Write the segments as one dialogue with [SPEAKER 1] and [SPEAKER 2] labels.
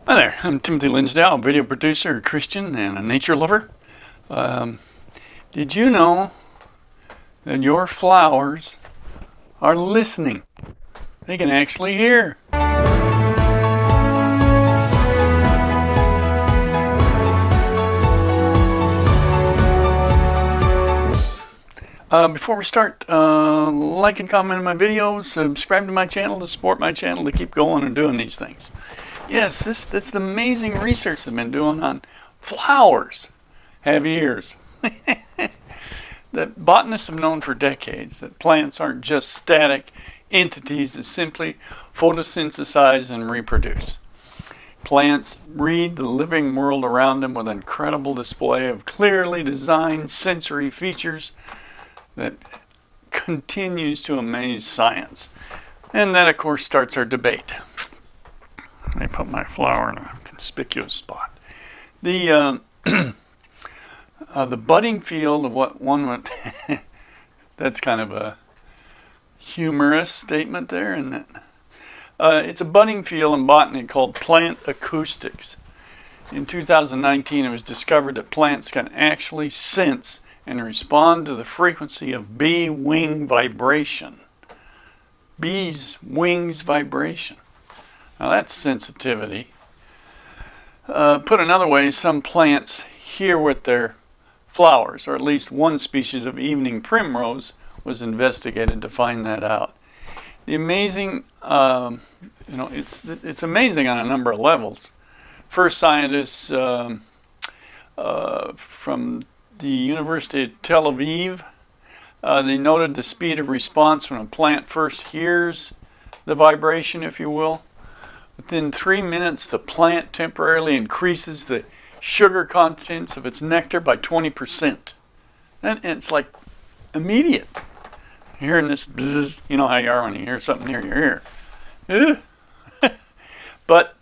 [SPEAKER 1] Hi there, I'm Timothy Linsdau, a video producer, a Christian, and a nature lover. Um, did you know that your flowers are listening? They can actually hear. Before we start, like and comment on my videos, subscribe to my channel to support my channel to keep going and doing these things. Yes, this amazing research they've been doing on flowers have ears. The botanists have known for decades that plants aren't just static entities that simply photosynthesize and reproduce. Plants read the living world around them with an incredible display of clearly designed sensory features that continues to amaze science. And that, of course, starts our debate. Let me put my flower in a conspicuous spot. The budding field of what one would... that's kind of a humorous statement there, isn't it? It's a budding field in botany called plant acoustics. In 2019, it was discovered that plants can actually sense and respond to the frequency of bee wing vibration. Bees' wings vibration. Now that's sensitivity. Put another way, some plants hear with their flowers, or at least one species of evening primrose was investigated to find that out. The amazing, it's amazing on a number of levels. First, scientists from the University of Tel Aviv, they noted the speed of response when a plant first hears the vibration, if you will. Within 3 minutes, the plant temporarily increases the sugar contents of its nectar by 20%. And it's like immediate. Hearing this bzzz, you know how you are when you hear something near your ear. But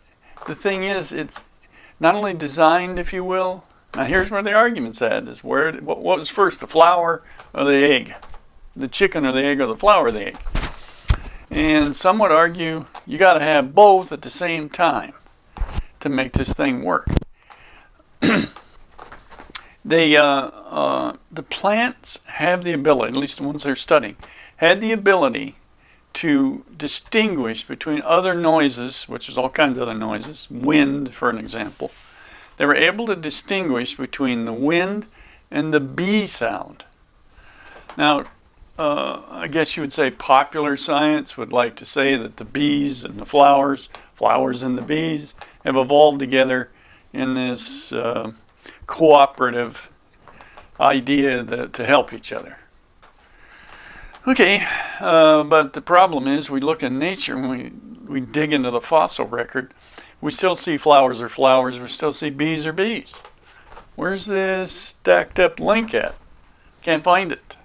[SPEAKER 1] the thing is, it's not only designed, if you will. Now here's where the argument's at, is what was first, the flower or the egg? The chicken or the egg, or the flower or the egg? And some would argue you got to have both at the same time to make this thing work. The plants have the ability, at least the ones they're studying, had the ability to distinguish between other noises, which is all kinds of other noises, wind for an example. They were able to distinguish between the wind and the bee sound. Now, I guess you would say popular science would like to say that the bees and the flowers and the bees have evolved together in this cooperative idea to help each other. Okay, but the problem is we look in nature and we dig into the fossil record, we still see flowers are flowers, we still see bees are bees. Where's this stacked up link at? Can't find it.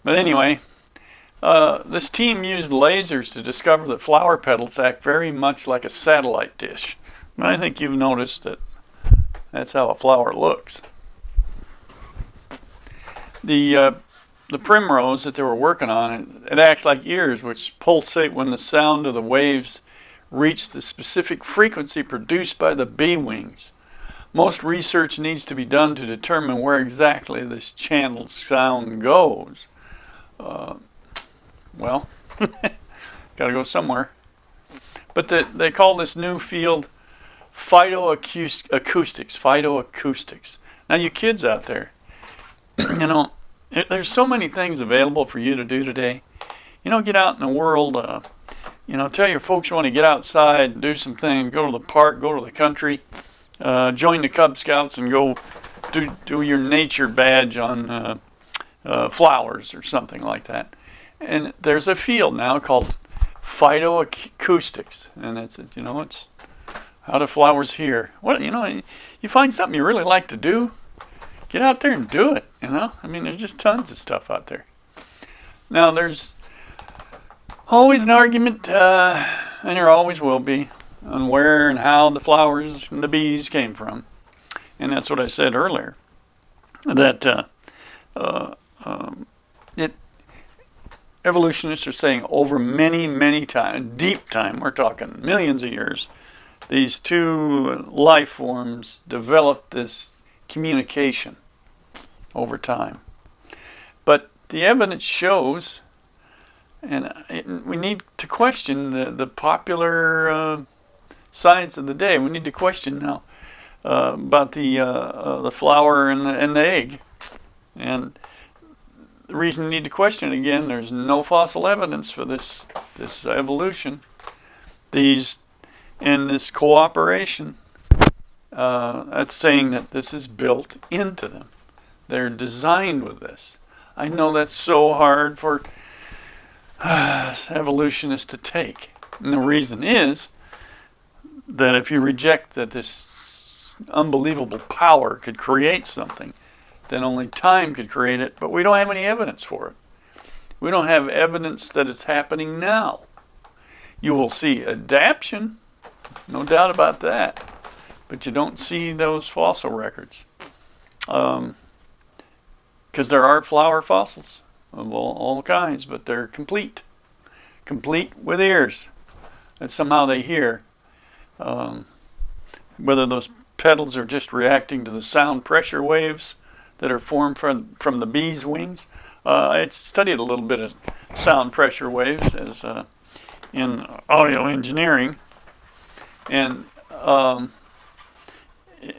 [SPEAKER 1] But anyway, this team used lasers to discover that flower petals act very much like a satellite dish. And I think you've noticed that that's how a flower looks. The primrose that they were working on, it acts like ears which pulsate when the sound of the waves reach the specific frequency produced by the bee wings. Most research needs to be done to determine where exactly this channeled sound goes. Well, gotta go somewhere. But they call this new field phytoacoustics. Now you kids out there, there's so many things available for you to do today. Get out in the world, tell your folks you want to get outside and do some things, go to the park, go to the country, join the Cub Scouts and go do your nature badge on flowers or something like that. And there's a field now called phytoacoustics, and it's how do flowers hear? You find something you really like to do, get out there and do it. There's just tons of stuff out there. Now there's always an argument, and there always will be, on where and how the flowers and the bees came from. And that's what I said earlier, that evolutionists are saying over many, many time, deep time, we're talking millions of years, these two life forms developed this communication over time. But the evidence shows, and we need to question the popular science of the day. We need to question now about the flower and the egg. And the reason we need to question it again, there's no fossil evidence for this evolution. This cooperation, that's saying that this is built into them. They're designed with this. I know that's so hard for evolutionists to take. And the reason is that if you reject that this unbelievable power could create something, then only time could create it, but we don't have any evidence for it. We don't have evidence that it's happening now. You will see adaptation, no doubt about that, but you don't see those fossil records. Because there are flower fossils of all kinds, but they're complete with ears. And somehow they hear. Whether those petals are just reacting to the sound pressure waves that are formed from the bee's wings. I studied a little bit of sound pressure waves as in audio engineering, and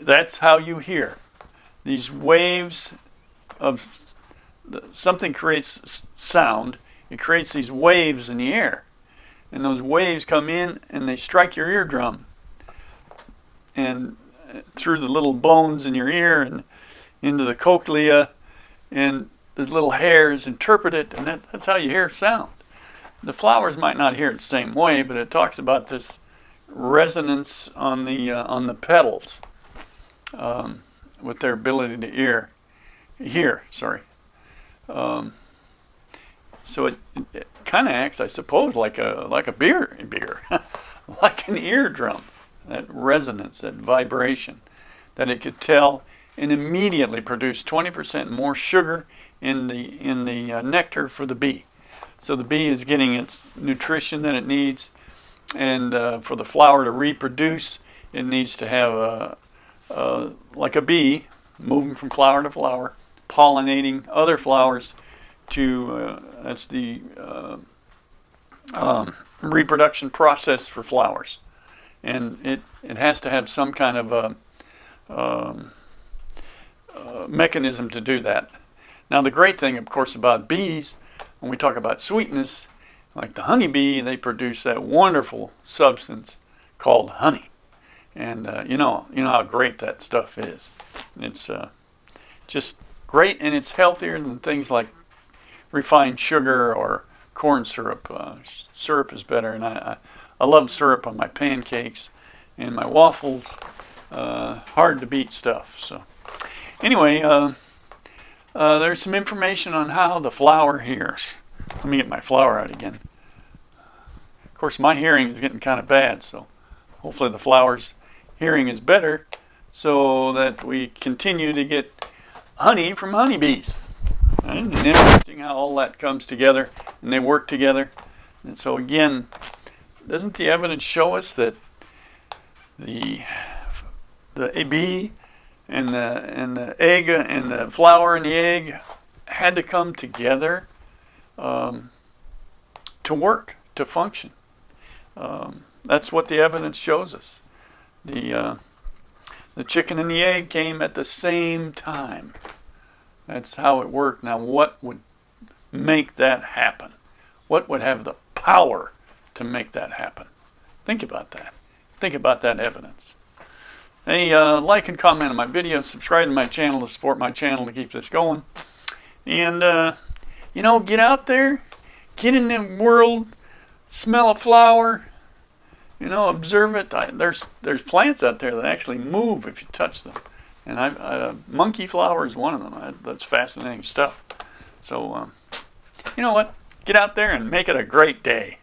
[SPEAKER 1] that's how you hear. These waves of something creates sound. It creates these waves in the air, and those waves come in and they strike your eardrum and through the little bones in your ear and into the cochlea, and the little hairs interpret it, and that's how you hear sound. The flowers might not hear it the same way, but it talks about this resonance on the petals with their ability to hear. So it kind of acts, I suppose, like a beer, like an eardrum. That resonance, that vibration, that it could tell and immediately produce 20% more sugar in the nectar for the bee. So the bee is getting its nutrition that it needs, and for the flower to reproduce, it needs to have like a bee moving from flower to flower, pollinating other flowers that's the reproduction process for flowers. And it has to have some kind of a mechanism to do that. Now the great thing, of course, about bees, when we talk about sweetness, like the honeybee, they produce that wonderful substance called honey. And you know how great that stuff is. It's just great, and it's healthier than things like refined sugar or corn syrup. Syrup is better, and I love syrup on my pancakes and my waffles. Hard to beat stuff. So anyway, there's some information on how the flower hears. Let me get my flower out again. Of course, my hearing is getting kind of bad, so hopefully the flower's hearing is better so that we continue to get honey from honeybees. And it's interesting how all that comes together and they work together. And so again, doesn't the evidence show us that the bee and the egg and the flower and the egg had to come together to work, to function? That's what the evidence shows us. The chicken and the egg came at the same time. That's how it worked. Now, what would make that happen? What would have the power to make that happen? Think about that. Think about that evidence. Hey, like and comment on my video, subscribe to my channel to support my channel to keep this going. And, get out there, get in the world, smell a flower, observe it. There's plants out there that actually move if you touch them. And monkey flower is one of them. That's fascinating stuff. So, you know what? Get out there and make it a great day.